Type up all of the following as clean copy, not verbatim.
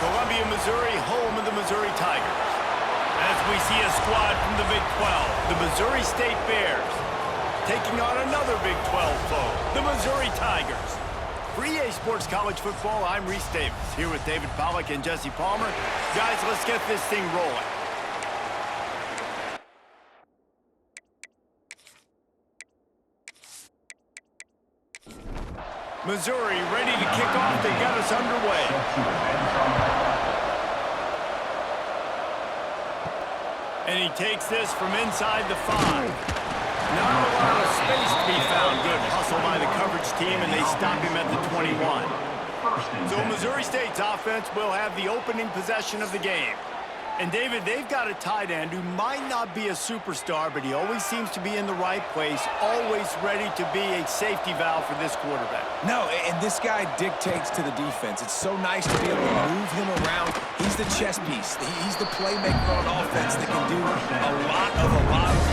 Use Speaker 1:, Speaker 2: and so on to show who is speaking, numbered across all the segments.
Speaker 1: Columbia, Missouri, home of the Missouri Tigers. As we see a squad from the Big 12, the Missouri State Bears, taking on another Big 12 foe, the Missouri Tigers. For EA Sports College Football, I'm Reese Davis, here with David Pollack and Jesse Palmer. Guys, let's get this thing rolling. Missouri ready to kick off. They got us underway. And he takes this from inside the 5. Not a lot of space to be found. Good hustle by the coverage team, and they stop him at the 21. So Missouri State's offense will have the opening possession of the game. And, David, they've got a tight end who might not be a superstar, but he always seems to be in the right place, always ready to be a safety valve for this quarterback.
Speaker 2: No, and this guy dictates to the defense. It's so nice to be able to move him around. He's the chess piece. He's the playmaker on offense that can do a lot of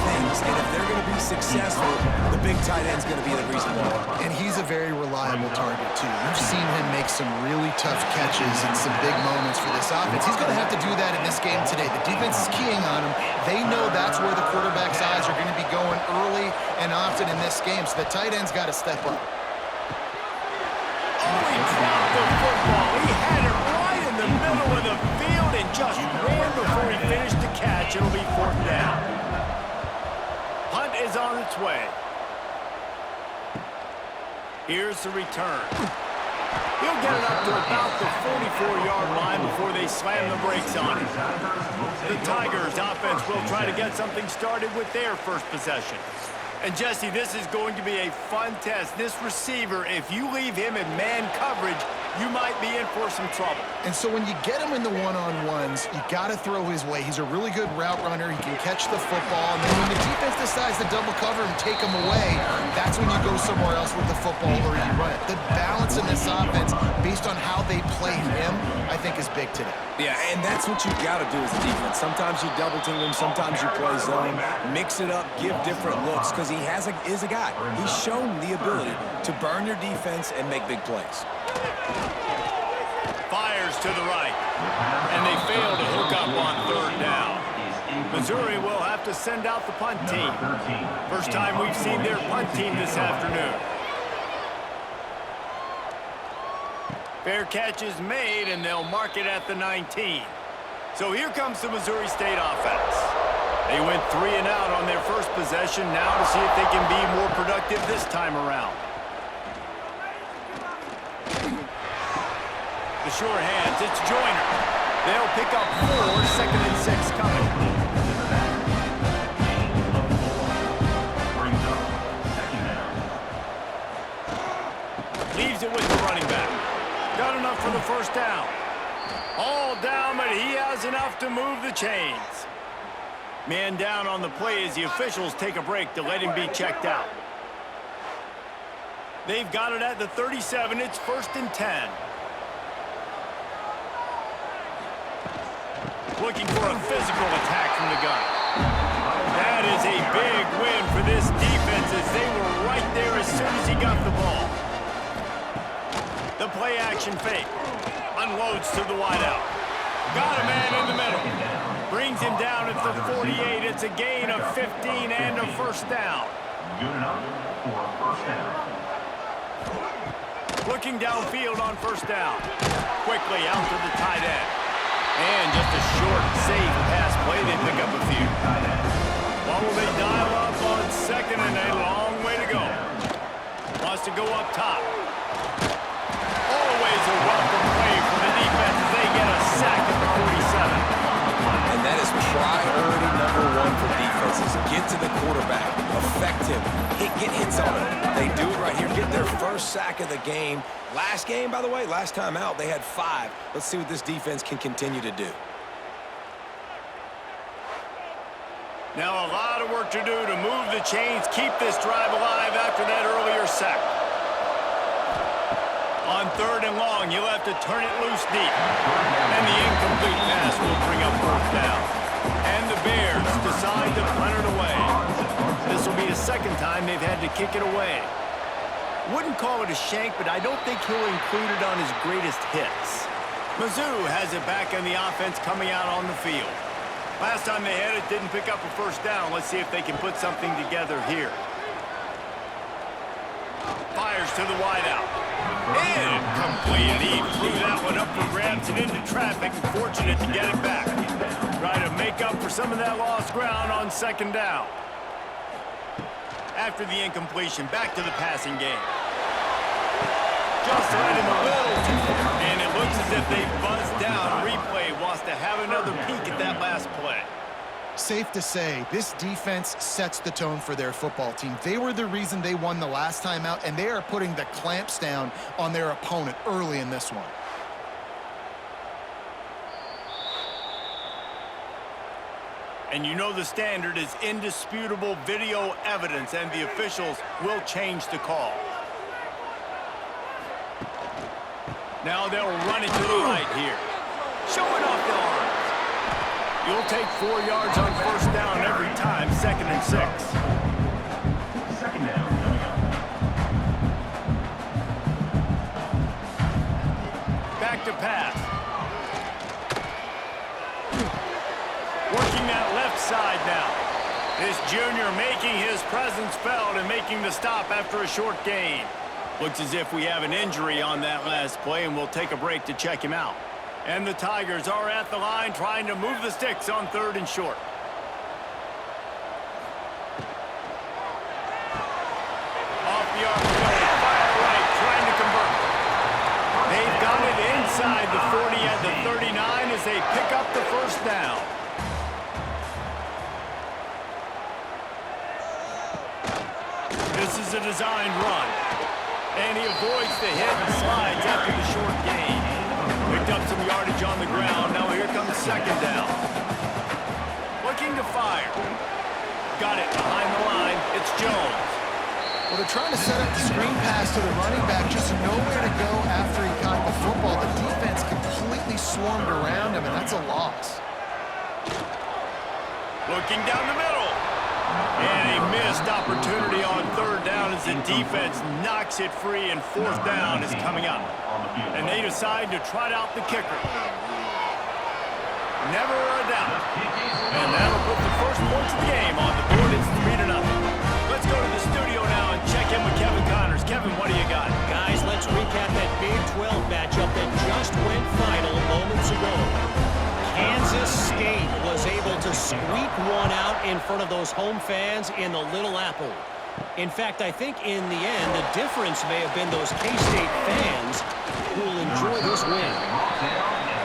Speaker 2: things. And if they're going to be successful, the big tight end's going to be the reason why.
Speaker 3: And he's a very reliable target, too. You've seen him make some really tough catches and some big moments for this offense. He's going to have to do that in this game today. The defense is keying on him. They know that's where the quarterback's eyes are going to be going early and often in this game, so the tight end's got to step up.
Speaker 1: Oh, he dropped the football. He had it right in the middle of the field and just ran before he finished the catch. It'll be 4th down. Punt is on its way. Here's the return. He'll get it up to about the 44-yard line before they slam the brakes on it. The Tigers offense will try to get something started with their first possession. And, Jesse, this is going to be a fun test. This receiver, if you leave him in man coverage, you might be in for some trouble.
Speaker 3: And so when you get him in the one-on-ones, you got to throw his way. He's a really good route runner. He can catch the football. And then when the defense decides to double cover and take him away, that's when you go somewhere else with the football or you run it. The balance in this offense, based on how they play him, I think is big today.
Speaker 2: Yeah, and that's what you got to do as a defense. Sometimes you double team him, sometimes you play zone, mix it up, give different looks, because he is a guy. He's shown the ability to burn your defense and make big plays.
Speaker 1: Fires to the right, and they fail to hook up on 3rd down. Missouri will have to send out the punt team. First time we've seen their punt team this afternoon. Fair catch is made, and they'll mark it at the 19. So here comes the Missouri State offense. They went 3 and out on their first possession, now to see if they can be more productive this time around. The sure hands, it's Joyner. They'll pick up 4, 2nd and 6 coming. Leaves it with the running back. Got enough for the first down. All down, but he has enough to move the chains. Man down on the play as the officials take a break to let him be checked out. They've got it at the 37. It's 1st and 10. Looking for a physical attack from the gun. That is a big win for this defense as they were right there as soon as he got the ball. The play action fake. Unloads to the wideout. Got a man in the middle. Brings him down at the 48. It's a gain of 15 and a 1st down.
Speaker 4: Good enough for a 1st down.
Speaker 1: Looking downfield on 1st down. Quickly out to the tight end. And just a short, safe pass play. They pick up a few. What will they dial up on 2nd and a long way to go? Wants to go up top. Always a welcome play from the defense as they get a sack at the 47.
Speaker 2: And that is priority #1 for defenses. Get to the quarterback. Affect him. Get hits on him. They do it right here. Get their first sack of the game. Last game, by the way, last time out, they had 5. Let's see what this defense can continue to do.
Speaker 1: Now a lot of work to do to move the chains, keep this drive alive after that earlier sack. On 3rd and long, you'll have to turn it loose deep. And the incomplete pass will bring up 4th down. And the Bears decide to punt it away. This will be the 2nd time they've had to kick it away. Wouldn't call it a shank, but I don't think he'll include it on his greatest hits. Mizzou has it back in the offense coming out on the field. Last time they had it, didn't pick up a first down. Let's see if they can put something together here. Fires to the wideout. Incomplete. He threw that one up for grabs and into traffic, and fortunate to get it back. Try to make up for some of that lost ground on second down. After the incompletion, back to the passing game. Just right in the middle. And it looks as if they buzzed down. Replay wants to have another peek at that last play.
Speaker 3: Safe to say, this defense sets the tone for their football team. They were the reason they won the last time out, and they are putting the clamps down on their opponent early in this one.
Speaker 1: And you know the standard is indisputable video evidence, and the officials will change the call. Now they'll run it to the right here. Showing off the arms. You'll take 4 yards on first down every time, 2nd and 6.
Speaker 4: Second down coming up.
Speaker 1: Back to pass. Working that left side now. This junior making his presence felt and making the stop after a short gain. Looks as if we have an injury on that last play, and we'll take a break to check him out. And the Tigers are at the line trying to move the sticks on 3rd and short. Off the arc, fire right, trying to convert. They've got it inside the 40 at the 39 as they pick up the first down. This is a designed run. And he avoids the hit and slides after the short gain. Picked up some yardage on the ground. Now here comes second down. Looking to fire. Got it behind the line. It's Jones.
Speaker 3: Well, they're trying to set up the screen pass to the running back, just nowhere to go after he caught the football. The defense completely swarmed around him, and that's a loss.
Speaker 1: Looking down the middle. And a missed opportunity on 3rd down as the defense knocks it free, and 4th down is coming up. And they decide to trot out the kicker. Never a doubt. And that'll put the first points of the game on the board. It's 3-0. Let's go to the studio now and check in with Kevin Connors. Kevin, what do you got?
Speaker 5: Guys, let's recap that Big 12 matchup that just went final moments ago. Kansas State was able to squeak one out in front of those home fans in the Little Apple. In fact, I think in the end, the difference may have been those K-State fans who will enjoy this win.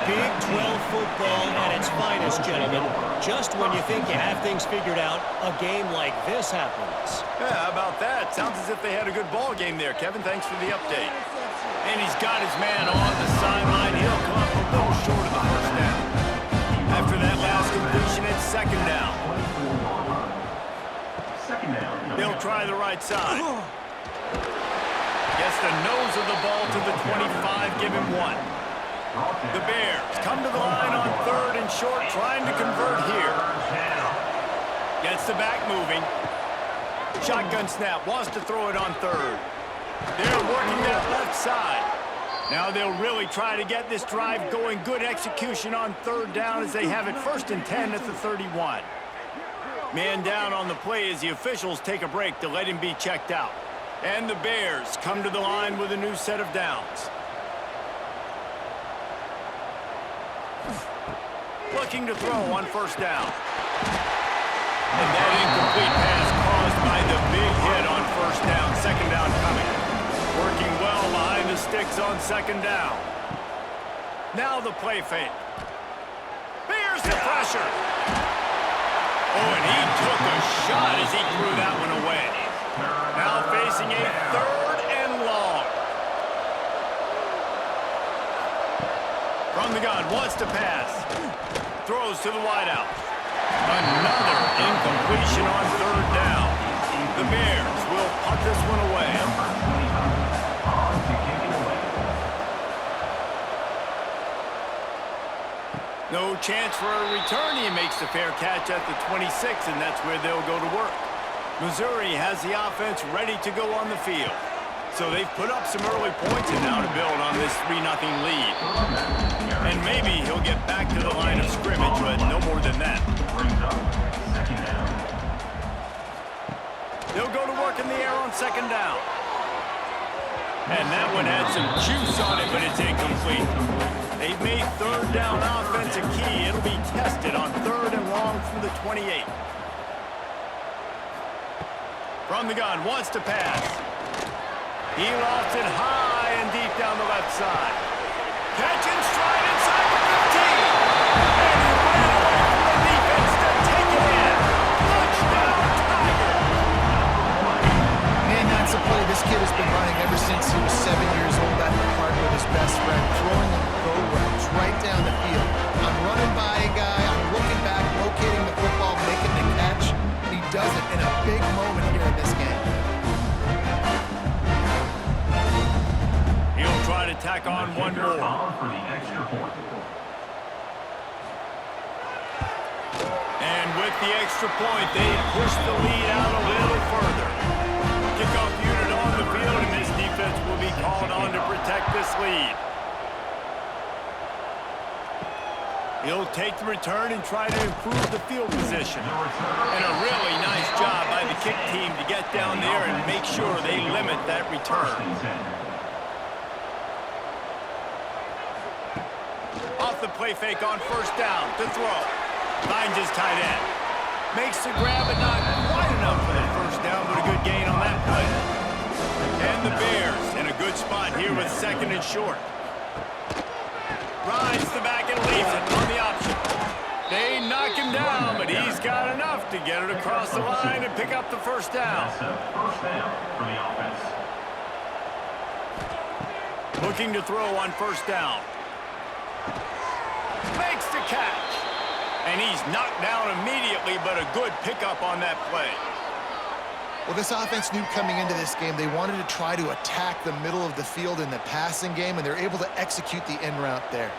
Speaker 5: Big 12 football at its finest, gentlemen. Just when you think you have things figured out, a game like this happens.
Speaker 1: Yeah, how about that? Sounds as if they had a good ball game there, Kevin. Thanks for the update. And he's got his man on the sideline. He'll come up a little short of the first down. After that last completion, it's second down.
Speaker 4: Second down.
Speaker 1: They'll try the right side. Gets the nose of the ball to the 25, give him 1. The Bears come to the line on 3rd and short, trying to convert here. Gets the back moving. Shotgun snap, wants to throw it on 3rd. They're working that left side. Now they'll really try to get this drive going. Good execution on 3rd down as they have it 1st and 10 at the 31. Man down on the play as the officials take a break to let him be checked out. And the Bears come to the line with a new set of downs. Looking to throw on 1st down. And that incomplete pass caused by the big hit on 1st down. 2nd down coming. Working well behind the sticks on 2nd down. Now the play fake. Here's the pressure. Oh, and he took a shot as he threw that one away. Now facing a 3rd and long. From the gun, wants to pass. Throws to the wideout. Another incompletion on 3rd down. The Bears will punt this one away. No chance for a return. He makes the fair catch at the 26, and that's where they'll go to work. Missouri has the offense ready to go on the field. So they've put up some early points and now to build on this 3-0 lead. And maybe he'll get back to the line of scrimmage, but no more than that.
Speaker 4: Brings up second down.
Speaker 1: They'll go to work in the air on second down. And that one had some juice on it, but it's incomplete. They've made third down offense a key. It'll be tested on 3rd and long from the 28. From the gun, wants to pass. He lofts it high and deep down the left side. Catch and stride inside the 15. And he ran away from the defense to take it in. Touchdown, Tiger.
Speaker 3: Man, that's a play this kid has been running ever since he was 7 years old at the park with his best friend, throwing them go routes right down the field. I'm running by a guy, I'm looking back, locating the football, making the catch. He does it in a big moment here in this game.
Speaker 1: He'll try to tack on one
Speaker 4: Kicker
Speaker 1: more.
Speaker 4: fouled for the extra point.
Speaker 1: And with the extra point, they push the lead out a little further. Kickoff unit on the field, and this defense will be called on to protect this lead. He'll take the return and try to improve the field position. And a really nice job by the kick team to get down there and make sure they limit that return. Off the play fake on first down to throw. Finds his tight end. Makes the grab, but not quite enough for the first down, but a good gain on that play. And the Bears in a good spot here with 2nd and short. Rides the back and leaves it on the option. They knock him down, but he's got enough to get it across the line and pick up the first down.
Speaker 4: That's a first down for the offense.
Speaker 1: Looking to throw on first down. Makes the catch. And he's knocked down immediately, but a good pickup on that play.
Speaker 3: Well, this offense knew coming into this game they wanted to try to attack the middle of the field in the passing game, and they're able to execute the in route there.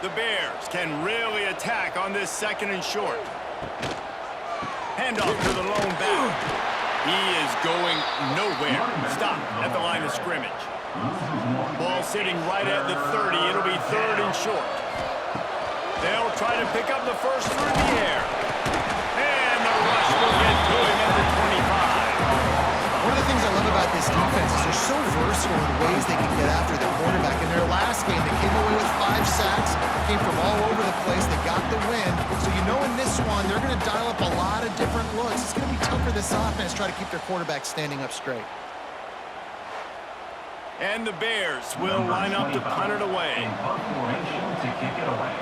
Speaker 1: The Bears can really attack on this 2nd and short. Handoff to the lone back. He is going nowhere. Stop at the line of scrimmage. Ball sitting right at the 30. It'll be 3rd and short. They'll try to pick up the first through the air. And the rush will get to him at the 25.
Speaker 3: One of the things I love about this defense is they're so versatile in ways they can get after the quarterback. In their last game, they came away with 5 sacks, came from all over the place. They got the win. So you know in this one, they're going to dial up a lot of different looks. It's going to be tough for this offense to try to keep their quarterback standing up straight.
Speaker 1: And the Bears will line up to punt it away.
Speaker 4: In punt formation to kick it away.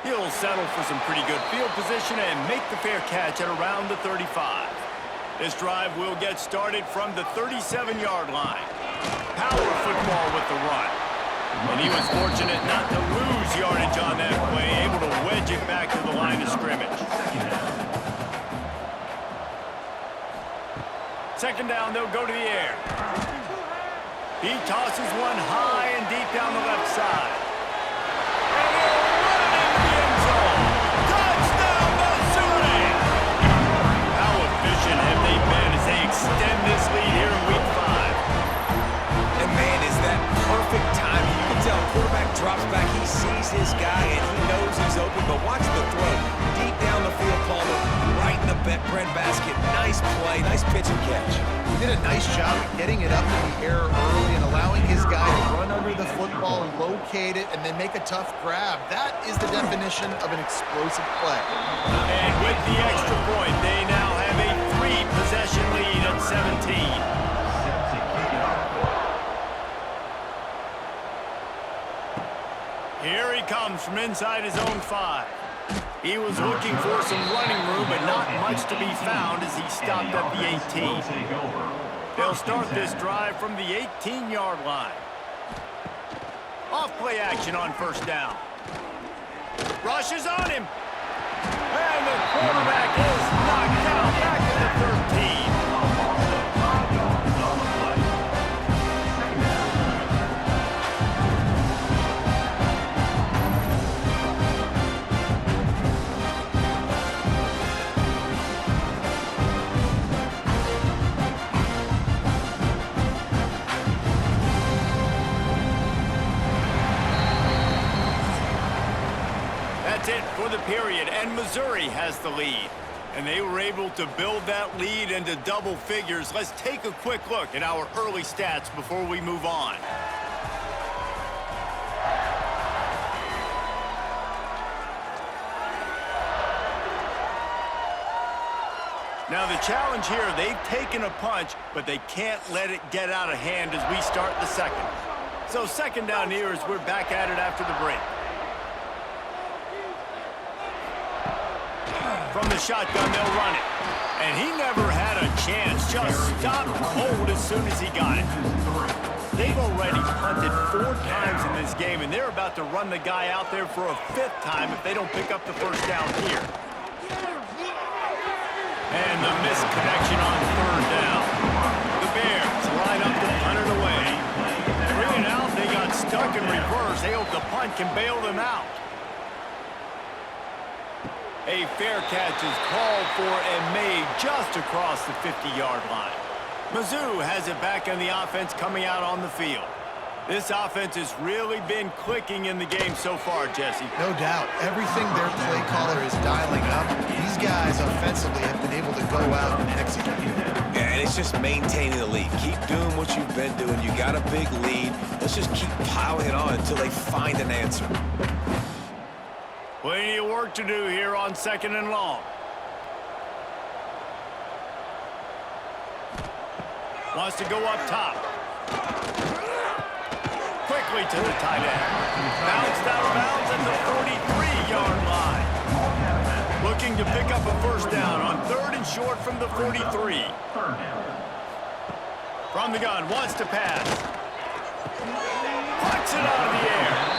Speaker 1: He'll settle for some pretty good field position and make the fair catch at around the 35. This drive will get started from the 37-yard line. Power football with the run. And he was fortunate not to lose yardage on that play, able to wedge it back to the line of scrimmage. Second down, they'll go to the air. He tosses one high and deep down the left side. And he'll run it into the end zone. Touchdown, Missouri! How efficient have they been as they extend this lead here in Week 5?
Speaker 2: And man, is that perfect timing. You can tell quarterback drops back, he sees his guy, and he knows he's open, but watch the throw. Deep down the field, Palmer, right in the breadbasket. Nice play, nice pitch and catch.
Speaker 3: He did a nice job of getting it up in the air early and allowing his guy to run under the football and locate it and then make a tough grab. That is the definition of an explosive play.
Speaker 1: And with the extra point, they now have a 3-possession lead at 17.
Speaker 4: Set to kick it off.
Speaker 1: Here he comes from inside his own 5. He was looking for some running room, but not much to be found as he stopped at the 18. They'll start this drive from the 18-yard line. Off play action on first down. Rushes on him. And the quarterback is knocked down back to the 13. That's it for the period, and Missouri has the lead. And they were able to build that lead into double figures. Let's take a quick look at our early stats before we move on. Now the challenge here, they've taken a punch, but they can't let it get out of hand as we start the second. So second down here as we're back at it after the break. From the shotgun, they'll run it. And he never had a chance, just stopped cold as soon as he got it. They've already punted 4 times in this game, and they're about to run the guy out there for a 5th time if they don't pick up the first down here. And the missed connection on 3rd down. The Bears line up to punt it away. 3 and out, they got stuck in reverse. They hope the punt can bail them out. A fair catch is called for and made just across the 50-yard line. Mizzou has it back in the offense coming out on the field. This offense has really been clicking in the game so far, Jesse.
Speaker 3: No doubt. Everything their play caller is dialing up, these guys offensively have been able to go out and execute.
Speaker 2: Yeah, and it's just maintaining the lead. Keep doing what you've been doing. You got a big lead. Let's just keep piling it on until they find an answer.
Speaker 1: Plenty of work to do here on 2nd and long. Wants to go up top. Quickly to the tight end. Bounced out of bounds at the 43-yard line. Looking to pick up a first down on 3rd and short from the 43. From the gun, wants to pass. Puts it out of the air.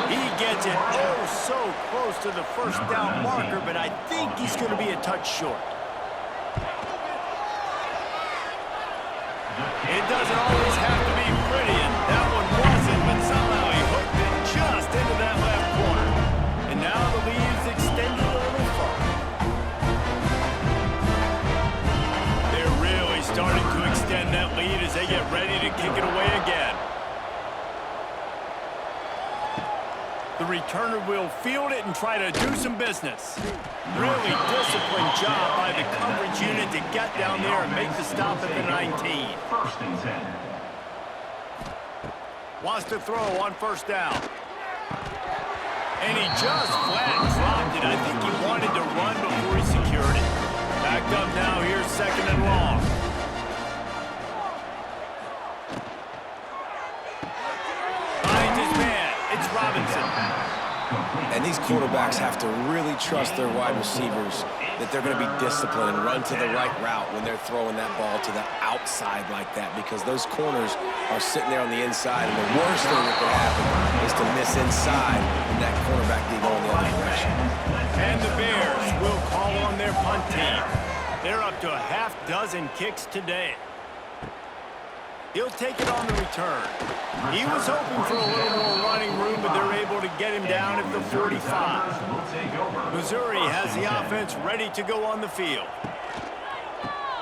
Speaker 1: He gets it oh so close to the first down marker, but I think he's going to be a touch short. It doesn't always have to be pretty, and that one wasn't, but somehow he hooked it just into that left corner. And now the lead's extended a little further. They're really starting to extend that lead as they get ready to kick it away again. The returner will field it and try to do some business. Really disciplined job by the coverage unit to get down there and make the stop at the 19.
Speaker 4: First and 10.
Speaker 1: Wants to throw on first down. And he just flat dropped it. I think he wanted to run before he secured it. Backed up now, here's 2nd and long. Finds his man. It's Robinson.
Speaker 2: And these quarterbacks have to really trust their wide receivers that they're going to be disciplined and run to the right route when they're throwing that ball to the outside like that, because those corners are sitting there on the inside, and the worst thing that could happen is to miss inside and that quarterback be going the other direction.
Speaker 1: And the Bears will call on their punt team. They're up to a half dozen kicks today. He'll take it on the return. He was hoping for a little more running room, but they're able to get him down at the 45. Missouri has the offense ready to go on the field.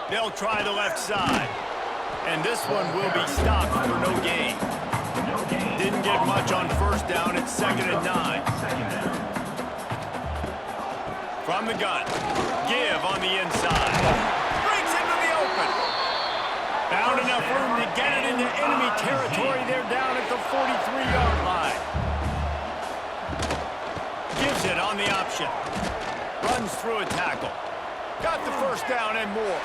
Speaker 1: They'll try the left side. And this one will be stopped for no gain. Didn't get much on first down. It's 2nd and 9. From the gun. Give on the inside. Breaks into the open. Found enough room to get it into enemy territory. They're down at the 43-yard line. Gives it on the option. Runs through a tackle. Got the first down and more.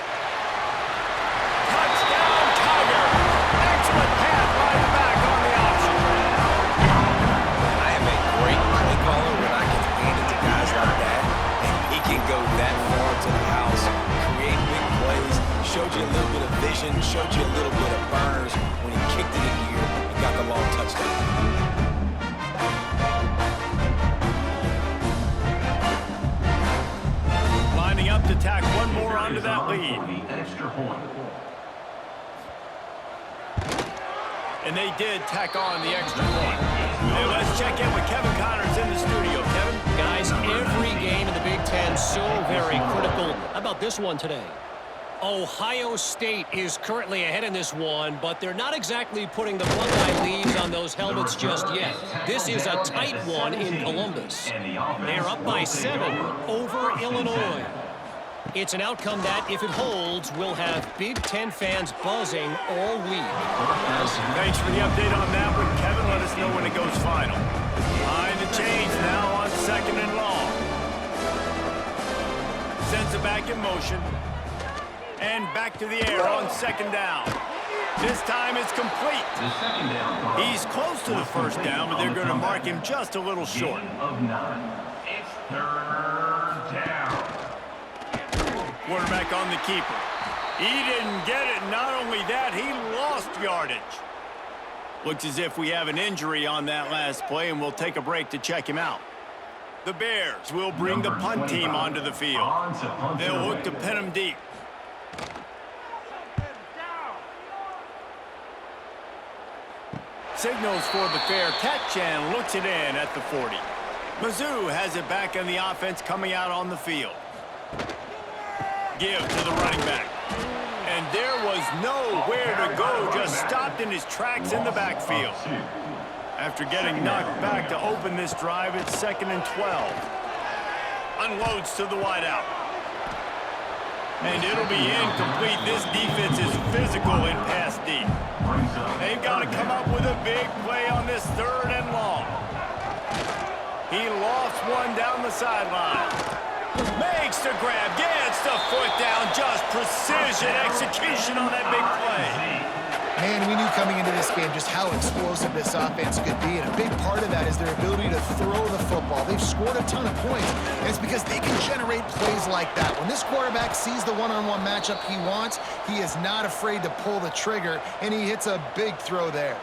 Speaker 1: Touchdown, Tiger! Excellent pass by the back on the option.
Speaker 2: I am a great play caller when I can hand it to guys like that, and he can go that far to the house, create big plays, showed you a little bit of vision, showed you a little bit of burners when he kicked it in gear and got the long touchdown.
Speaker 1: Lining up to tack one more onto that lead.
Speaker 4: Extra point.
Speaker 1: And they did tack on the extra point. Hey, let's check in with Kevin Connors in the studio. Kevin?
Speaker 5: Guys, every game in the Big Ten so very critical. How about this one today? Ohio State is currently ahead in this one, but they're not exactly putting the Buckeye leads on those helmets just yet. This is a tight one in Columbus. They're up by 7 over Illinois. It's an outcome that, if it holds, will have Big Ten fans buzzing all week.
Speaker 1: Thanks for the update on that one, Kevin. Let us know when it goes final. Behind the chains now on 2nd and long. Sends it back in motion. And back to the air on 2nd down. This time it's complete. He's close to the first down, but they're going to mark him just a little short.
Speaker 4: Of 9. It's 3rd down.
Speaker 1: Quarterback on the keeper. He didn't get it. Not only that, he lost yardage. Looks as if we have an injury on that last play, and we'll take a break to check him out. The Bears will bring the punt team onto the field. They'll look to pin him deep. Signals for the fair catch and looks it in at the 40. Mizzou has it back in the offense coming out on the field. Give to the running back. And there was nowhere to go, just stopped in his tracks in the backfield. After getting knocked back to open this drive, it's 2nd and 12. Unloads to the wideout. And it'll be incomplete. This defense is physical in pass deep. They've got to come up with a big play on this 3rd and long. He lofts one down the sideline. Makes the grab, gets the foot down, just precision execution on that big play.
Speaker 3: Man, we knew coming into this game just how explosive this offense could be, and a big part of that is their ability to throw the football. They've scored a ton of points, and it's because they can generate plays like that. When this quarterback sees the one-on-one matchup he wants, he is not afraid to pull the trigger, and he hits a big throw there.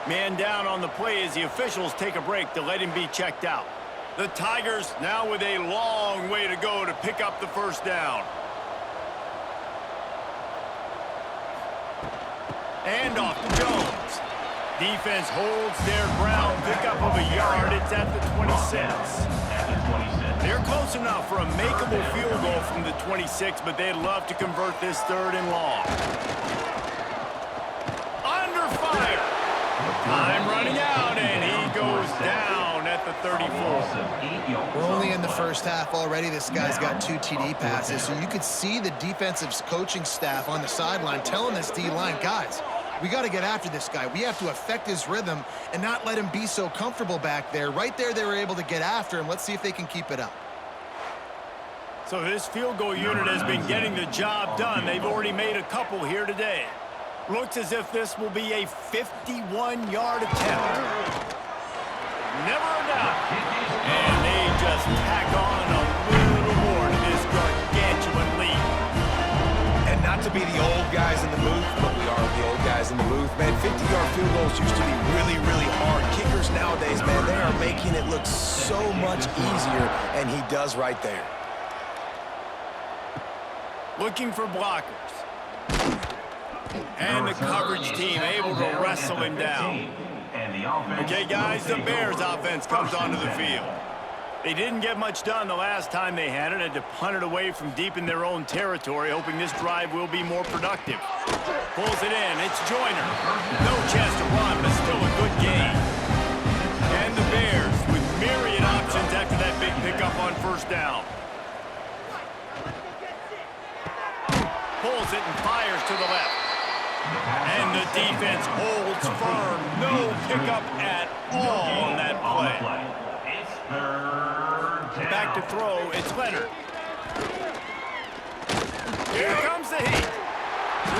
Speaker 1: Man down on the play as the officials take a break to let him be checked out. The Tigers now with a long way to go to pick up the first down. And off to Jones. Defense holds their ground. Pickup of a yard. It's at the 26. They're close enough for a makeable field goal from the 26, but they'd love to convert this 3rd and long. Under fire. Time running out, and he goes down at the 34.
Speaker 3: We're only in the first half already. This guy's got 2 TD passes, so you could see the defensive coaching staff on the sideline telling this D-line, guys, we got to get after this guy. We have to affect his rhythm and not let him be so comfortable back there. Right there, they were able to get after him. Let's see if they can keep it up.
Speaker 1: So this field goal unit has been getting the job done. They've already made a couple here today. Looks as if this will be a 51-yard attempt. Never a doubt. And they just tack on a little more to this gargantuan lead.
Speaker 2: And not to be the old guys in the booth, but we are the old guys in the booth, man. 50-yard field goals used to be really, really hard. Kickers nowadays, man, they are making it look so much easier, and he does right there.
Speaker 1: Looking for blockers. And the coverage team able to wrestle him down. Okay, guys, the Bears offense comes onto the field. They didn't get much done the last time they had it. Had to punt it away from deep in their own territory, hoping this drive will be more productive. Pulls it in. It's Joyner. No chance to run, but still a good game. And the Bears with myriad options after that big pickup on first down. Pulls it and fires to the left. And the defense holds firm. No pickup at all on that play. Back to throw, it's Leonard. Here comes the heat.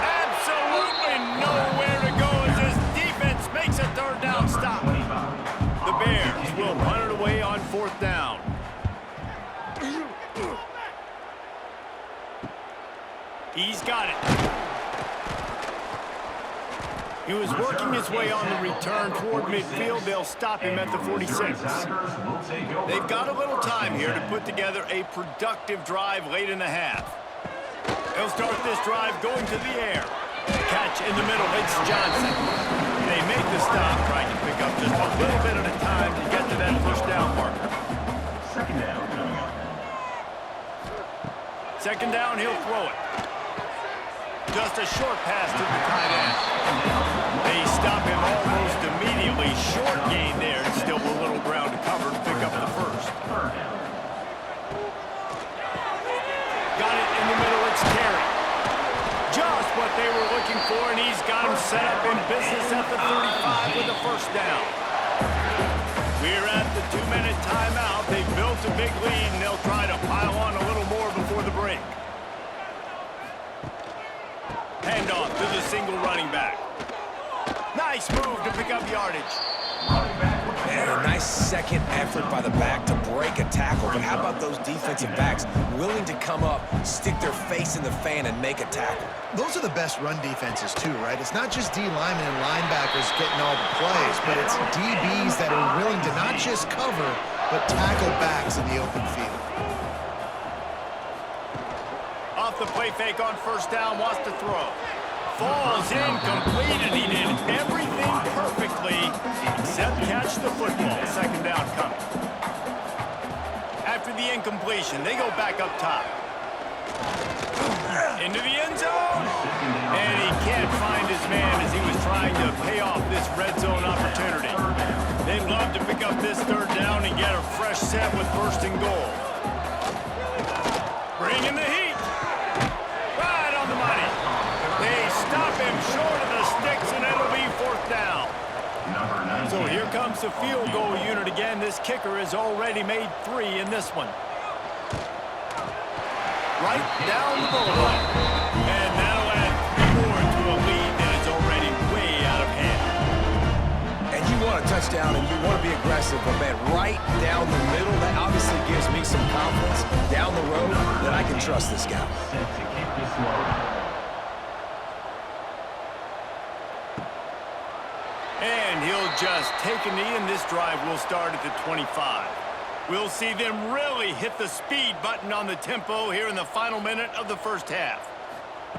Speaker 1: Absolutely nowhere to go as this defense makes a 3rd down stop. The Bears will punt it away on 4th down. He's got it. He was working his way on the return toward midfield. They'll stop him at the 46. They've got a little time here to put together a productive drive late in the half. They'll start this drive going to the air. Catch in the middle. It's Johnson. They make the stop, trying to pick up just a little bit at a time to get to that first down marker.
Speaker 4: 2nd down.
Speaker 1: 2nd down, he'll throw it. Just a short pass to the tight end. They stop him almost immediately. Short gain there. Still a little ground to cover to pick up the first. Got it in the middle. It's Terry. Just what they were looking for, and he's got him set up in business at the 35 with a first down. We're at the 2-minute timeout. They've built a big lead, and they'll try to pile on a little more before the break. Handoff to the single running back. Nice move to pick up yardage.
Speaker 2: And a nice second effort by the back to break a tackle. But how about those defensive backs willing to come up, stick their face in the fan, and make a tackle?
Speaker 3: Those are the best run defenses, too, right? It's not just D linemen and linebackers getting all the plays, but it's DBs that are willing to not just cover, but tackle backs in the open field.
Speaker 1: Off the play fake on first down, wants to throw. Falls incomplete, and he did everything perfectly except catch the football. Second down coming. After the incompletion, they go back up top. Into the end zone. And he can't find his man as he was trying to pay off this red zone opportunity. They'd love to pick up this third down and get a fresh set with first and goal. Bring in the heat. Right on the money. They stop him short of the sticks, and it'll be fourth down. So here comes the field goal unit again. This kicker has already made 3 in this one. Right down the boulevard. And that'll add 3 more to a lead that is already way out of hand.
Speaker 2: And you want a touchdown, and you want to be aggressive, but, man, right down the middle, that obviously gives me some confidence down the road that I can trust this guy.
Speaker 1: And he'll just take a knee, and this drive will start at the 25. We'll see them really hit the speed button on the tempo here in the final minute of the first half.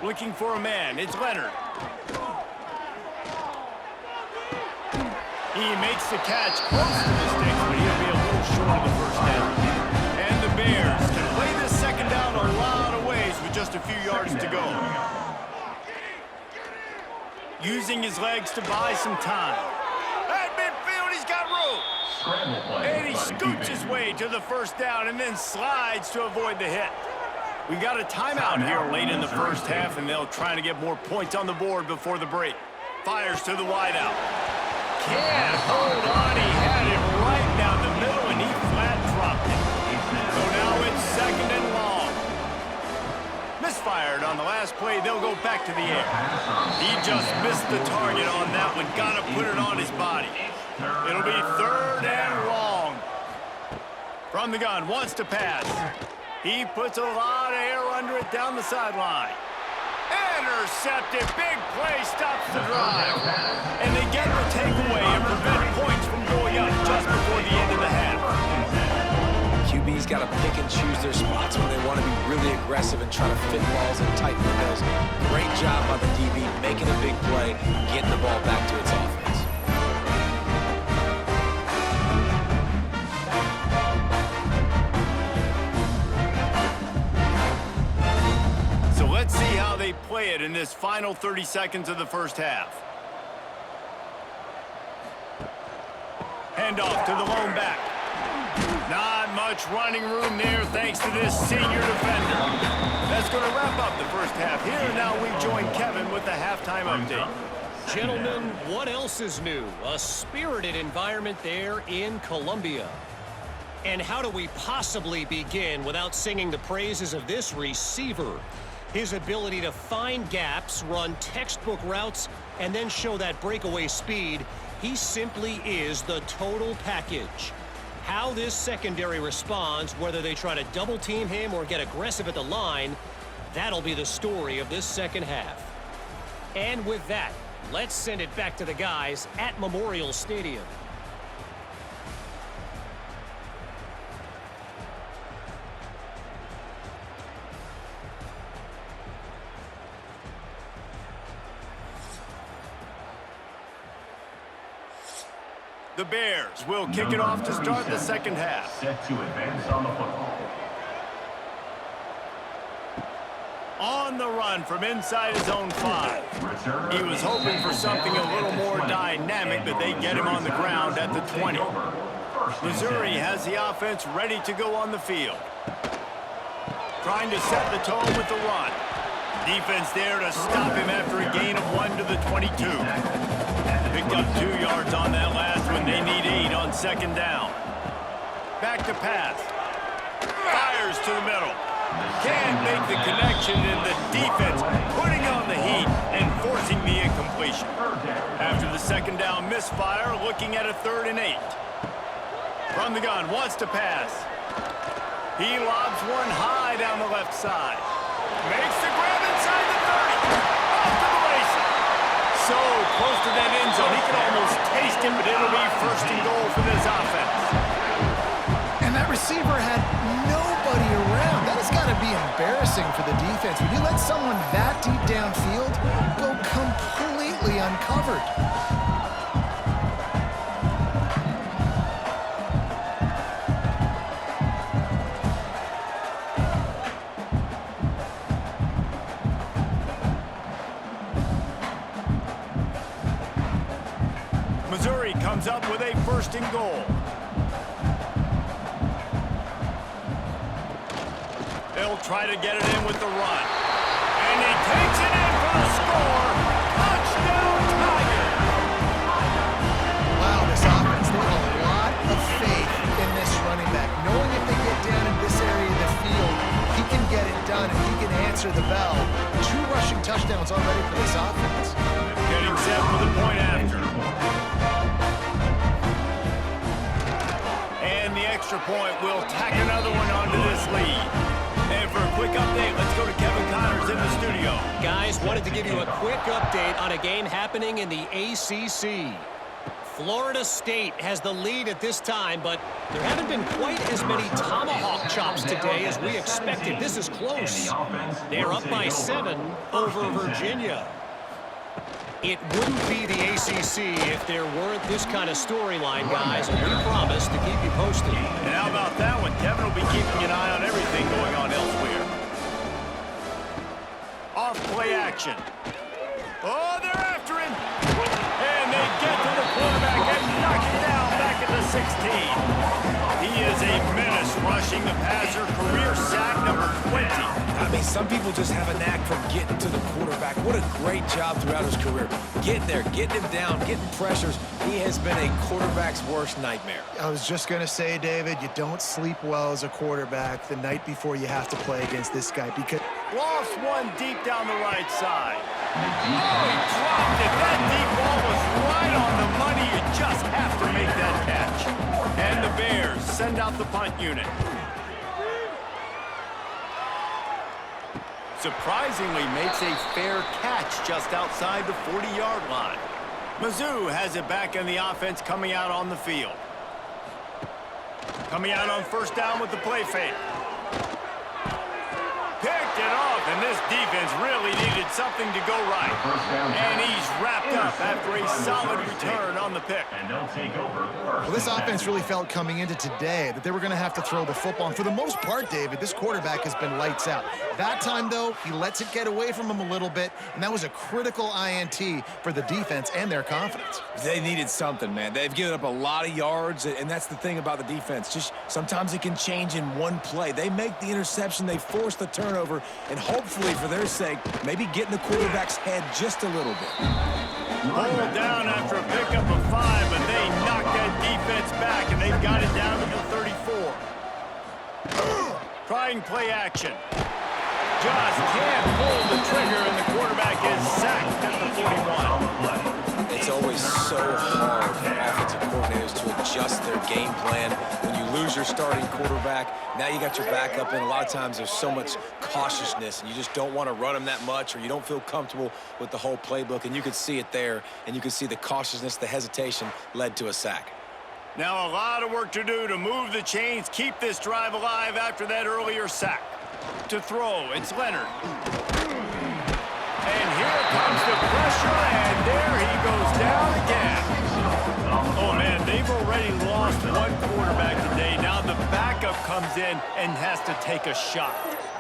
Speaker 1: Looking for a man, it's Leonard. He makes the catch close to the sticks, but he'll be a little short of the first down. And the Bears can play this second down a lot of ways with just a few yards to go. Using his legs to buy some time. At midfield, he's got room. And he scoots his way to the first down and then slides to avoid the hit. We got a timeout here late in the first half, and they'll try to get more points on the board before the break. Fires to the wideout. Can't hold on. He had it right down the middle, and he flat dropped it. So now it's second and long. Misfired on the last play. They'll go back to the air. He just missed the target on that one. Got to put it on his body. It'll be third and long. From the gun, wants to pass. He puts a lot of air under it down the sideline. Intercepted. Big play stops the drive. And they get the takeaway and prevent points from going up just before the end of the half.
Speaker 2: QB's got to pick and choose their spots when they want to be really aggressive and try to fit balls in tight windows. Great job by the DB making a big play, getting the ball back to its offense.
Speaker 1: So let's see how they play it in this final 30 seconds of the first half. Handoff to the lone back. Not much running room there thanks to this senior defender. That's going to wrap up the first half here. Now we join Kevin with the halftime update.
Speaker 5: Gentlemen, what else is new? A spirited environment there in Columbia. And how do we possibly begin without singing the praises of this receiver? His ability to find gaps, run textbook routes, and then show that breakaway speed. He simply is the total package. How this secondary responds, whether they try to double team him or get aggressive at the line, that'll be the story of this second half. And with that, let's send it back to the guys at Memorial Stadium.
Speaker 1: The Bears will kick it off to start the second half.
Speaker 4: Set to advance on the football.
Speaker 1: On the run from inside his own 5. He was hoping for something a little more dynamic, but they get him on the ground at the 20. Missouri has the offense ready to go on the field. Trying to set the tone with the run. Defense there to stop him after a gain of 1 to the 22. Picked up 2 yards on that last one. They need 8 on second down. Back to pass. Fires to the middle. Can't make the connection, and the defense putting on the heat and forcing the incompletion. After the second down misfire, looking at a 3rd and 8. From the gun, wants to pass. He lobs one high down the left side. Makes the grab inside the 30. Off to the races. So close to that end zone, he can almost taste it, but it'll be 1st and goal for this offense.
Speaker 3: And that receiver had nobody around. That has got to be embarrassing for the defense. When you let someone that deep downfield go completely uncovered.
Speaker 1: Missouri comes up with a 1st and goal. They'll try to get it in with the run. And he takes it in for the score. Touchdown, Tigers!
Speaker 3: Wow, this offense, they have a lot of faith in this running back. Knowing if they get down in this area of the field, he can get it done and he can answer the bell. 2 rushing touchdowns already for this offense.
Speaker 1: Getting set for the point after. And the extra point will tack another one onto this lead. And for a quick update, let's go to Kevin Connors in the studio.
Speaker 5: Guys, wanted to give you a quick update on a game happening in the ACC. Florida State has the lead at this time, but there haven't been quite as many tomahawk chops today as we expected. This is close. They're up by 7 over Virginia. It wouldn't be the ACC if there weren't this kind of storyline, guys, and we promise to keep you posted.
Speaker 1: And how about that one? Kevin will be keeping an eye on everything going on elsewhere. Off play action. Oh, they're after him. And they get to the quarterback and knock it down back at the 16. He is a menace rushing the passer. Career sack number 20.
Speaker 2: I mean, some people just have a knack for getting to the quarterback. What a great job throughout his career. Getting there, getting him down, getting pressures. He has been a quarterback's worst nightmare.
Speaker 3: I was just going to say, David, you don't sleep well as a quarterback the night before you have to play against this guy because...
Speaker 1: Lost one deep down the right side. Oh, he dropped it. That deep ball was right on the money. You just have to make that catch. And the Bears send out the punt unit. Surprisingly makes a fair catch just outside the 40-yard line. Mizzou has it back in the offense coming out on the field. Coming out on 1st down with the play fake. Picked it off, and this defense really needed something to go right. And he's wrapped up after a solid return on the pick.
Speaker 4: And they'll take over.
Speaker 3: Well, this offense really felt coming into today that they were going to have to throw the football. And for the most part, David, this quarterback has been lights out. That time, though, he lets it get away from him a little bit, and that was a critical INT for the defense and their confidence.
Speaker 2: They needed something, man. They've given up a lot of yards, and that's the thing about the defense. Just sometimes it can change in one play. They make the interception, they force the turnover, and hopefully, for their sake, maybe get in the quarterback's head just a little bit.
Speaker 1: Hold down after a pickup of 5, but they knock that defense back, and they've got it down to the 34. Trying play action. Just can't pull the trigger, and the quarterback is sacked at the 41.
Speaker 2: It's always so hard for offensive coordinators to adjust their game plan. When you lose your starting quarterback, now you got your backup, and a lot of times there's so much cautiousness, and you just don't want to run them that much, or you don't feel comfortable with the whole playbook, and you could see it there, and you could see the cautiousness, the hesitation led to a sack.
Speaker 1: Now a lot of work to do to move the chains, keep this drive alive after that earlier sack. To throw, it's Leonard. And here comes the pressure, and there he goes down again. Oh, man, they've already lost one quarterback today. Now the backup comes in and has to take a shot.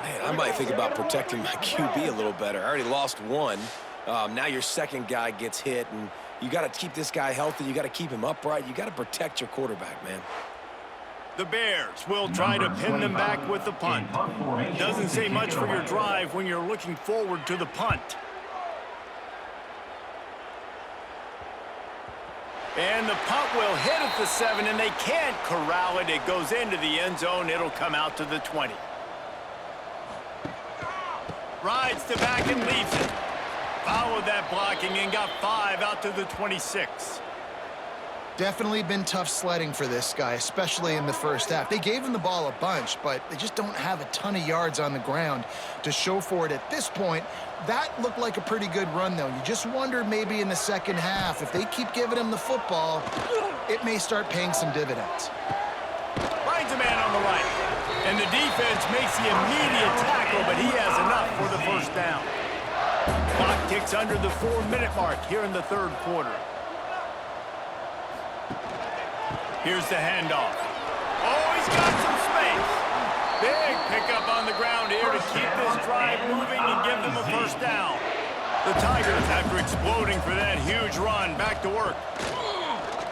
Speaker 2: Man, I might think about protecting my QB a little better. I already lost one. Now your second guy gets hit, and you got to keep this guy healthy. You got to keep him upright. You got to protect your quarterback, man.
Speaker 1: The Bears will try to pin them back with the punt. Doesn't say much for your drive when you're looking forward to the punt. And the punt will hit at the 7, and they can't corral it. It goes into the end zone. It'll come out to the 20. Rides to back and leaves it. Followed that blocking and got 5 out to the 26.
Speaker 3: Definitely been tough sledding for this guy, especially in the first half. They gave him the ball a bunch, but they just don't have a ton of yards on the ground to show for it at this point. That looked like a pretty good run, though. You just wonder maybe in the second half, if they keep giving him the football, it may start paying some dividends.
Speaker 1: Finds a man on the right. And the defense makes the immediate tackle, but he has enough for the first down. Clock ticks under the 4-minute mark here in the third quarter. Here's the handoff. Oh, he's got some space. Big pickup on the ground here to keep this drive moving and give them a first down. The Tigers, after exploding for that huge run, back to work.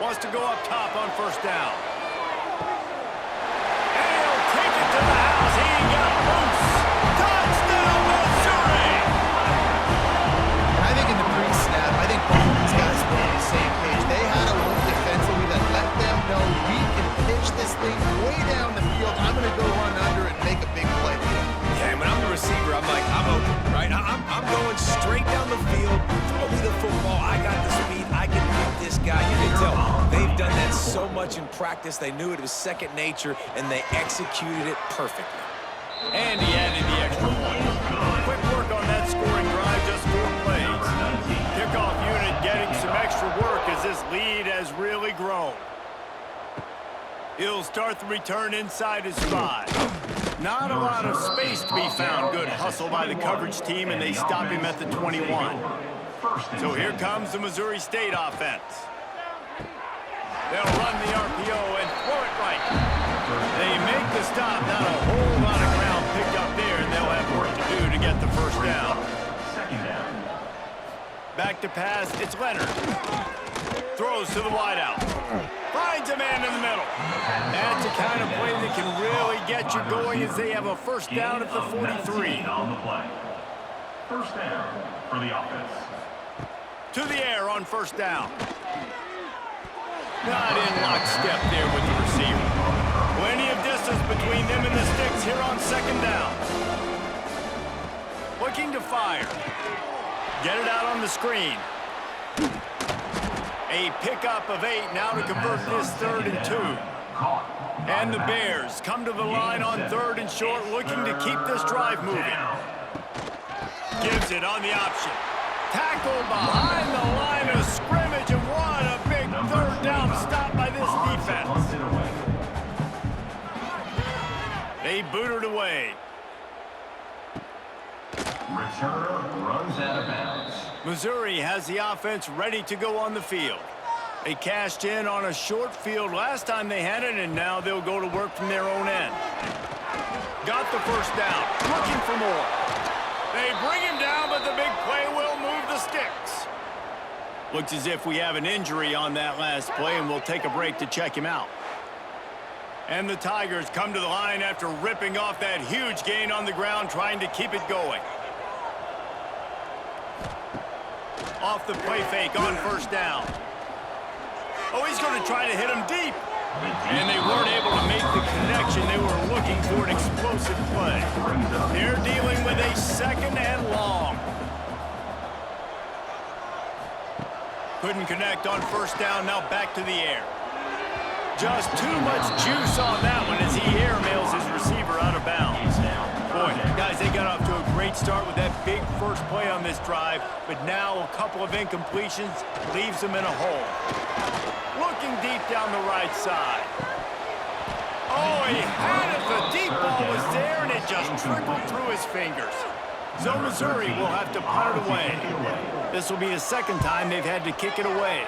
Speaker 1: Wants to go up top on first down. And he'll take it to the house. He got loose. Touchdown, Missouri!
Speaker 3: I think in the pre-snap, I think both of these guys were on the same page. They had a look defensively that let them know we can pitch this thing way down the field. I'm going to go run under it and make a big play.
Speaker 2: Yeah, when I'm the receiver, I'm like, I'm open, right? I'm going straight down the field. Throw me the football. I got the speed. I can beat this guy. You can tell they've done that so much in practice. They knew it was second nature, and they executed it perfectly.
Speaker 1: And he added the extra point. Quick work on that scoring drive, just 4 plays. Kickoff unit getting some extra work as this lead has really grown. He'll start the return inside his 5. Not a lot of space to be found. Good hustle by the coverage team, and they stop him at the 21. So here comes the Missouri State offense. They'll run the RPO and throw it right. They make the stop. Not a whole lot of ground picked up there, and they'll have work to do to get the first down. Back to pass. It's Leonard. Throws to the wideout. Finds a man in the middle. That's the kind of play that can really get you going as they have a first down at the 43.
Speaker 4: First down for the offense.
Speaker 1: To the air on first down. Not in lockstep there with the receiver. Plenty of distance between them and the sticks here on second down. Looking to fire. Get it out on the screen. A pickup of 8 now to convert this 3rd and 2. And the Bears come to the line on 3rd and short, looking to keep this drive moving. Gives it on the option. Tackle behind the line of scrimmage, and what a big 3rd down stop by this defense. They boot it away.
Speaker 4: Returner runs out of bounds.
Speaker 1: Missouri has the offense ready to go on the field. They cashed in on a short field last time they had it, and now they'll go to work from their own end. Got the first down, looking for more. They bring him down, but the big play will move the sticks. Looks as if we have an injury on that last play, and we'll take a break to check him out. And the Tigers come to the line after ripping off that huge gain on the ground, trying to keep it going. Off the play fake on first down. Oh, he's going to try to hit him deep. And they weren't able to make the connection. They were looking for an explosive play. They're dealing with a 2nd and long. Couldn't connect on first down. Now back to the air. Just too much juice on that one as he airmails his receiver out of bounds. Boy, guys, they got off to a great start with that big first play on this drive, but now a couple of incompletions leaves them in a hole. Looking deep down the right side. Oh, he had it. The deep ball was there, and it just trickled through his fingers. So Missouri will have to punt it away. This will be the 2nd time they've had to kick it away.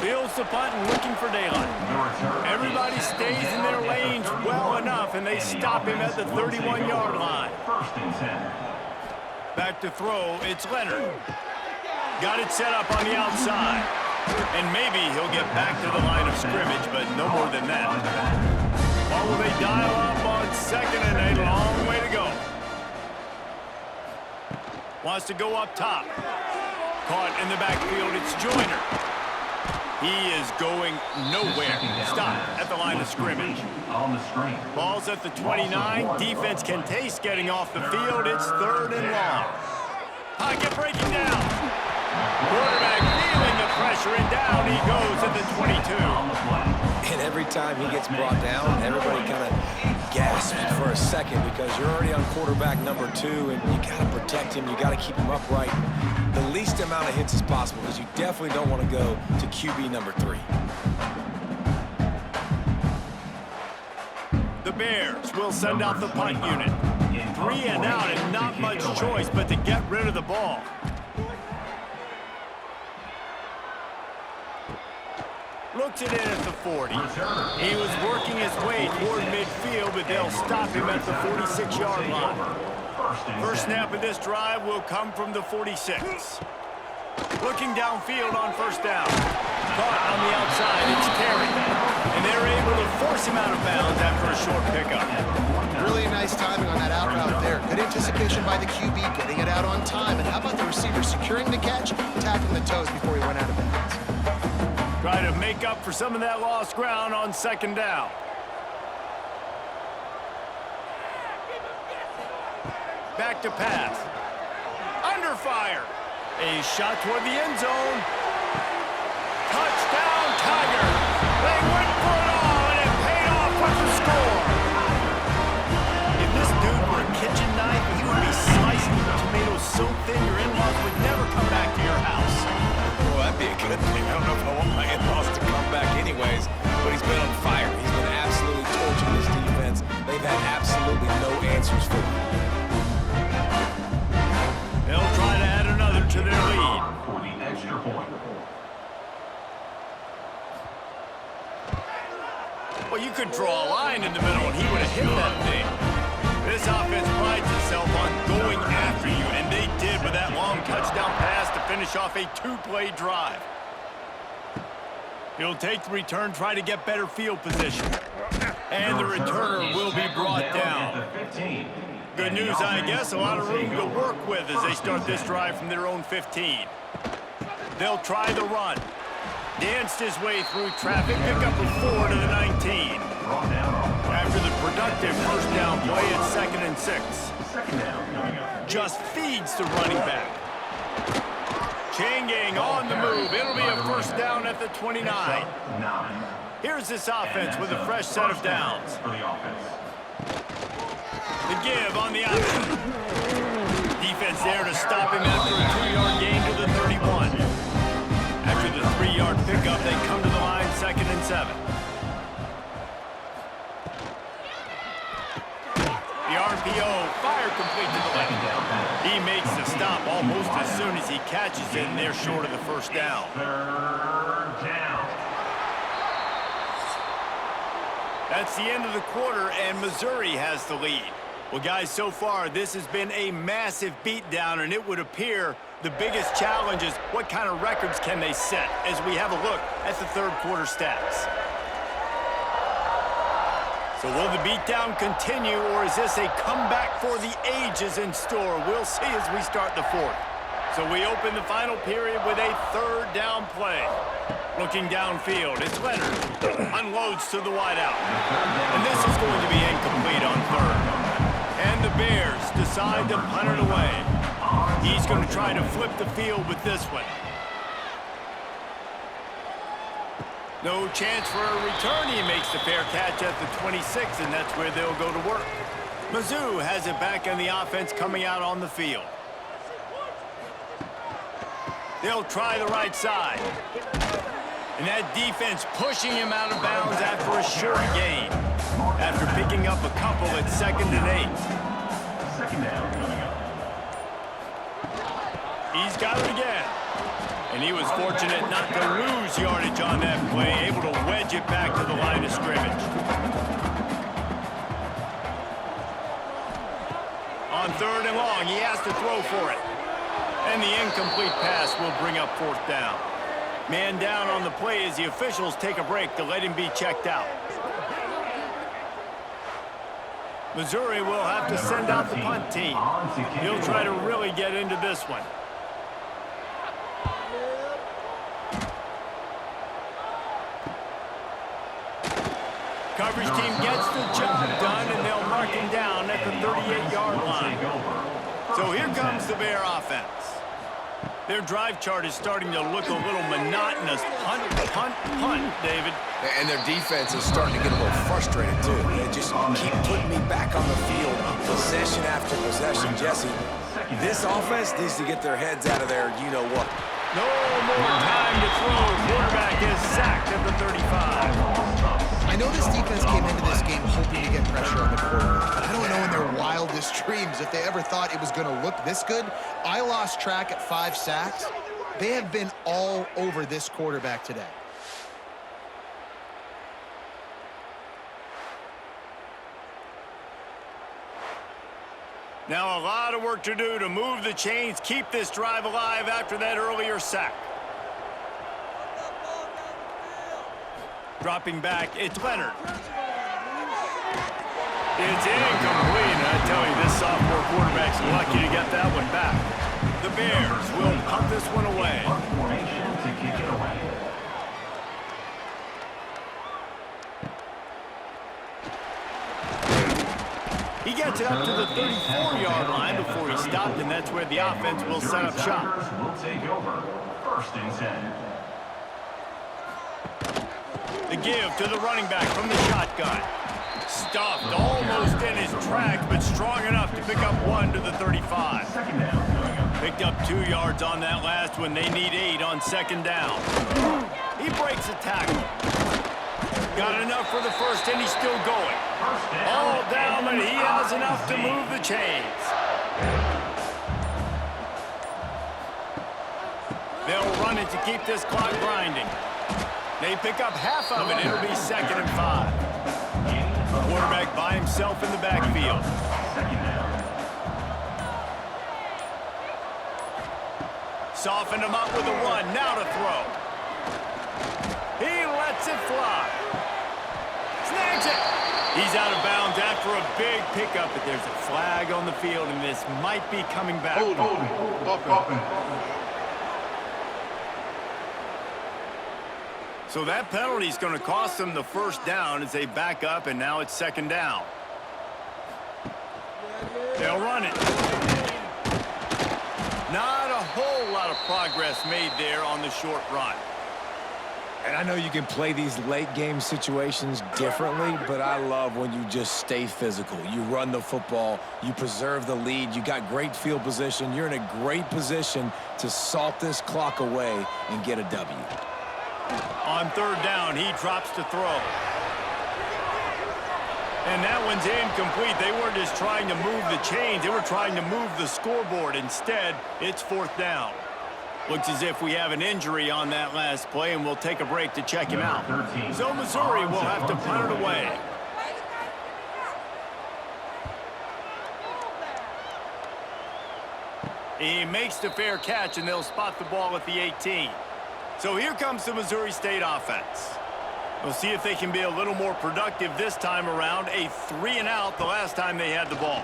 Speaker 1: Fields the punt and looking for daylight. Everybody stays in their lanes well enough half, and they stop him at the 31-yard line.
Speaker 4: First and 10.
Speaker 1: Back to throw, it's Leonard. Got it set up on the outside. And maybe he'll get back to the line of scrimmage, but no more than that. Or will they dial up on 2nd and 8? Long way to go. Wants to go up top. Caught in the backfield, it's Joyner. He is going nowhere. Stop at the line of scrimmage.
Speaker 4: On the screen.
Speaker 1: Ball's at the 29. Defense can taste getting off the field. It's 3rd and long. Pocket breaking down. Quarterback feeling the pressure, and down he goes at the 22.
Speaker 2: And every time he gets brought down, everybody kind of gasps for a second because you're already on quarterback number 2, and you got to protect him. You got to keep him upright. The least amount of hits as possible because you definitely don't want to go to QB number 3.
Speaker 1: The Bears will send out the punt unit. 3 and out, and not much choice but to get rid of the ball. Looks it in at the 40. He was working his way toward midfield, but they'll stop him at the 46-yard line. First snap of this drive will come from the 46. Looking downfield on first down. Caught on the outside, it's Terry. And they're able to force him out of bounds after a short pickup.
Speaker 3: Really nice timing on that out route there. Good anticipation by the QB, getting it out on time. And how about the receiver securing the catch, tapping the toes before he went out of bounds.
Speaker 1: Try to make up for some of that lost ground on 2nd down. Back to pass. Under fire. A shot toward the end zone. Touchdown, Tigers. They went for it all, and it paid off with the score. If this dude were a kitchen knife, he would be slicing the tomatoes so thin your in-laws would never come back to your house.
Speaker 2: Well, that'd be a good thing. I don't know if I want my in-laws to come back anyways, but he's been on fire. He's been absolutely torching this defense. They've had absolutely no answers for him.
Speaker 1: They'll try to add another to their lead.
Speaker 4: For the extra point.
Speaker 1: Well, you could draw a line in the middle, and he would have hit that thing. This offense prides itself on going after you, and they did with that long touchdown pass to finish off a 2-play drive. He'll take the return, try to get better field position. And the returner will be brought down. Good news, I guess, a lot of room to work with as they start this drive from their own 15. They'll try the run. Danced his way through traffic, pick up a 4 to the 19. After the productive first down play, it's 2nd and 6.
Speaker 4: Second down coming up.
Speaker 1: Just feeds the running back. Changing on the move. It'll be a first down at the 29.
Speaker 4: 9.
Speaker 1: Here's this offense with a fresh set of downs.
Speaker 4: For the offense.
Speaker 1: The give on the option. Defense there to stop him after a 2-yard gain to the 31. After the 3-yard pickup, they come to the line 2nd and 7. The RPO, fire complete to the left. He makes the stop almost as soon as he catches it, and they're short of the first down.
Speaker 4: 3rd down.
Speaker 1: That's the end of the quarter, and Missouri has the lead. Well, guys, so far, this has been a massive beatdown, and it would appear the biggest challenge is what kind of records can they set as we have a look at the third quarter stats. So will the beatdown continue, or is this a comeback for the ages in store? We'll see as we start the fourth. So we open the final period with a 3rd down play. Looking downfield, it's Leonard. Unloads to the wideout. And this is going to be incomplete on 3rd. And the Bears decide to punt it away. He's going to try to flip the field with this one. No chance for a return. He makes the fair catch at the 26, and that's where they'll go to work. Mizzou has it back on the offense coming out on the field. They'll try the right side. And that defense pushing him out of bounds after a short gain. After picking up a couple at 2nd and 8.
Speaker 4: Second down coming up.
Speaker 1: He's got it again. And he was fortunate not to lose yardage on that play, able to wedge it back to the line of scrimmage. 3rd and long. He has to throw for it. And the incomplete pass will bring up 4th down. Man down on the play as the officials take a break to let him be checked out. Missouri will have to send out the punt team. He'll try to really get into this one. Coverage team gets the job done, and they'll mark him down at the 38-yard line. So here comes the Bear offense. Their drive chart is starting to look a little monotonous. Punt, punt, punt, David.
Speaker 2: And their defense is starting to get a little frustrated, too. They just keep putting me back on the field, possession after possession. Jesse, this offense needs to get their heads out of there, you-know-what.
Speaker 1: No more time to throw. Quarterback is sacked at the 35.
Speaker 3: I know this defense came into this game hoping to get pressure on the quarterback, but I don't know in their wildest dreams if they ever thought it was going to look this good. I lost track at 5 sacks. They have been all over this quarterback today.
Speaker 1: Now a lot of work to do to move the chains, keep this drive alive after that earlier sack. Dropping back, it's Leonard. It's incomplete. I tell you, this sophomore quarterback's lucky to get that one back. The Bears will punt this one away.
Speaker 4: Formation to kick it away.
Speaker 1: He gets it up to the 34-yard line before he stopped, and that's where the offense will set up shop.
Speaker 4: Will take over. 1st and 10.
Speaker 1: The give to the running back from the shotgun. Stuffed almost in his tracks, but strong enough to pick up 1 to the 35.
Speaker 4: 2nd down.
Speaker 1: Picked up 2 yards on that last one. They need 8 on 2nd down. He breaks a tackle. Got enough for the first, and he's still going. All down, but he has enough to move the chains. They'll run it to keep this clock grinding. They pick up half of it. It'll be 2nd and 5. Quarterback by himself in the backfield.
Speaker 4: 2nd down.
Speaker 1: Softened him up with a run. Now to throw. He lets it fly. Snags it. He's out of bounds after a big pickup, but there's a flag on the field, and this might be coming back. So that penalty is going to cost them the 1st down as they back up, and now it's 2nd down. They'll run it. Not a whole lot of progress made there on the short run.
Speaker 2: And I know you can play these late-game situations differently, but I love when you just stay physical. You run the football, you preserve the lead, you got great field position, you're in a great position to salt this clock away and get a W.
Speaker 1: On 3rd down, he drops to throw. And that one's incomplete. They weren't just trying to move the chains. They were trying to move the scoreboard. Instead, it's 4th down. Looks as if we have an injury on that last play, and we'll take a break to check him out. So Missouri will have to punt it away. He makes the fair catch, and they'll spot the ball at the 18. So here comes the Missouri State offense. We'll see if they can be a little more productive this time around. A 3-and-out the last time they had the ball.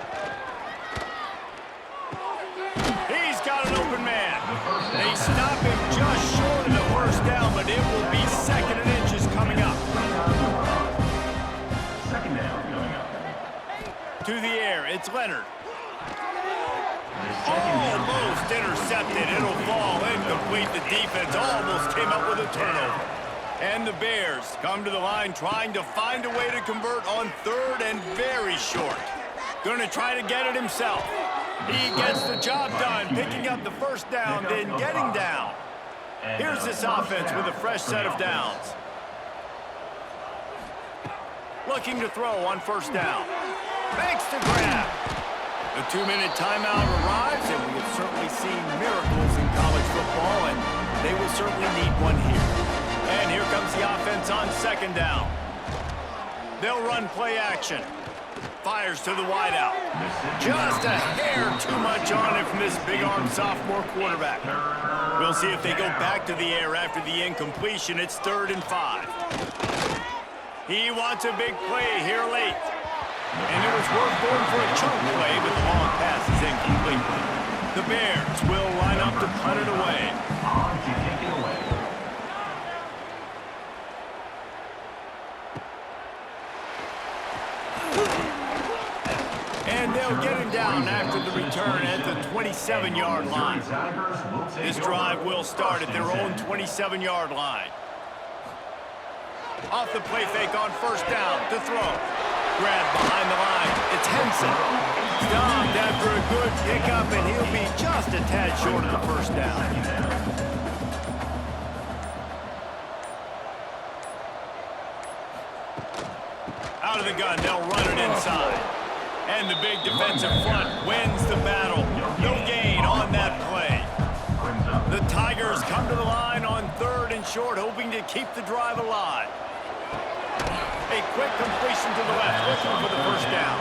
Speaker 1: He's got an open man. They stop him just short of the 1st down, but it will be 2nd and inches coming up.
Speaker 4: 2nd down coming up.
Speaker 1: To the air, it's Leonard. Almost intercepted. It'll fall incomplete. The defense almost came up with a turnover. And the Bears come to the line trying to find a way to convert on 3rd and very short. Going to try to get it himself. He gets the job done, picking up the 1st down, then getting down. Here's this offense with a fresh set of downs. Looking to throw on 1st down. Makes the grab. The 2-minute timeout arrives, and we have certainly seen miracles in college football, and they will certainly need one here. And here comes the offense on 2nd down. They'll run play action. Fires to the wideout. Just a hair too much on it from this big-arm sophomore quarterback. We'll see if they go back to the air after the incompletion. It's 3rd and 5. He wants a big play here late. And it was worth going for a chunk play, but the long pass is incomplete. The Bears will line up to punt it away.
Speaker 4: On to kick it away.
Speaker 1: And they'll get him down after the return at the 27-yard line. This drive will start at their own 27-yard line. Off the play fake on 1st down to throw. Grab behind the line. It's Henson. Stopped after a good pickup, and he'll be just a tad short of the 1st down. Out of the gun, they'll run it inside. And the big defensive front wins the battle. No gain on that play. The Tigers come to the line on 3rd and short, hoping to keep the drive alive. A quick completion to the left, looking for the 1st down.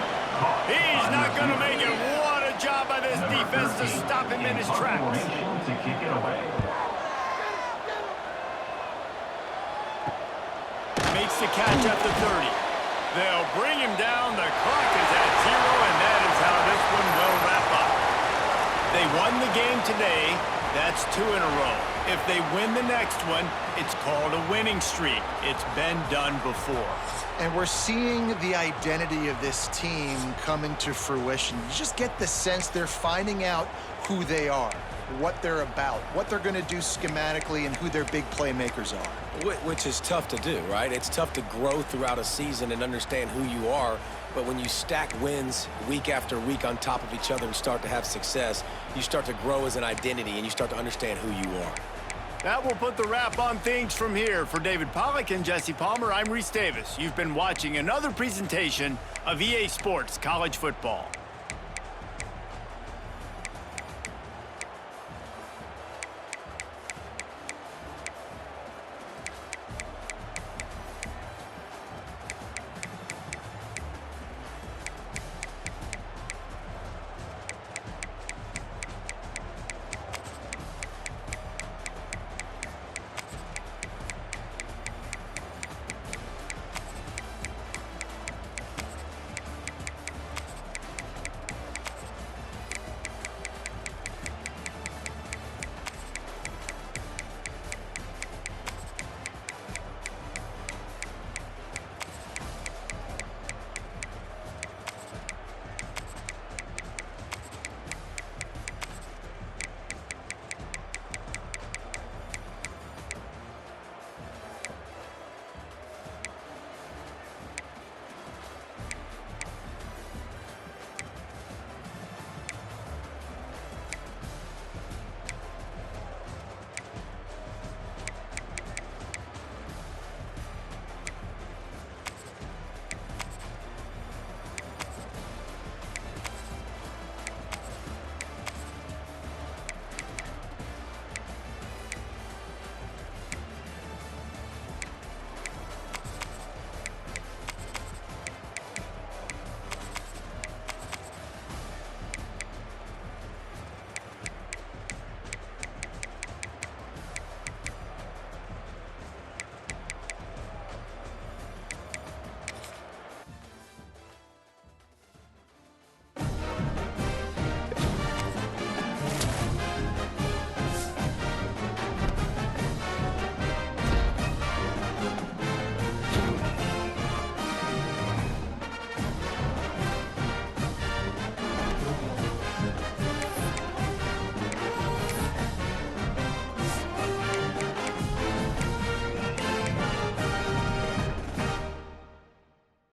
Speaker 1: He's not going to make it. What a job by this defense to stop him in his tracks.
Speaker 4: To kick it away.
Speaker 1: Makes the catch at the 30. They'll bring him down. The clock is at 0, and that is how this one will wrap up. They won the game today. That's 2 in a row. If they win the next one, it's called a winning streak. It's been done before.
Speaker 3: And we're seeing the identity of this team come into fruition. You just get the sense they're finding out who they are, what they're about, what they're going to do schematically, and who their big playmakers are.
Speaker 2: Which is tough to do, right? It's tough to grow throughout a season and understand who you are, but when you stack wins week after week on top of each other and start to have success, you start to grow as an identity and you start to understand who you are.
Speaker 1: That will put the wrap on things from here. For David Pollack and Jesse Palmer, I'm Reese Davis. You've been watching another presentation of EA Sports College Football.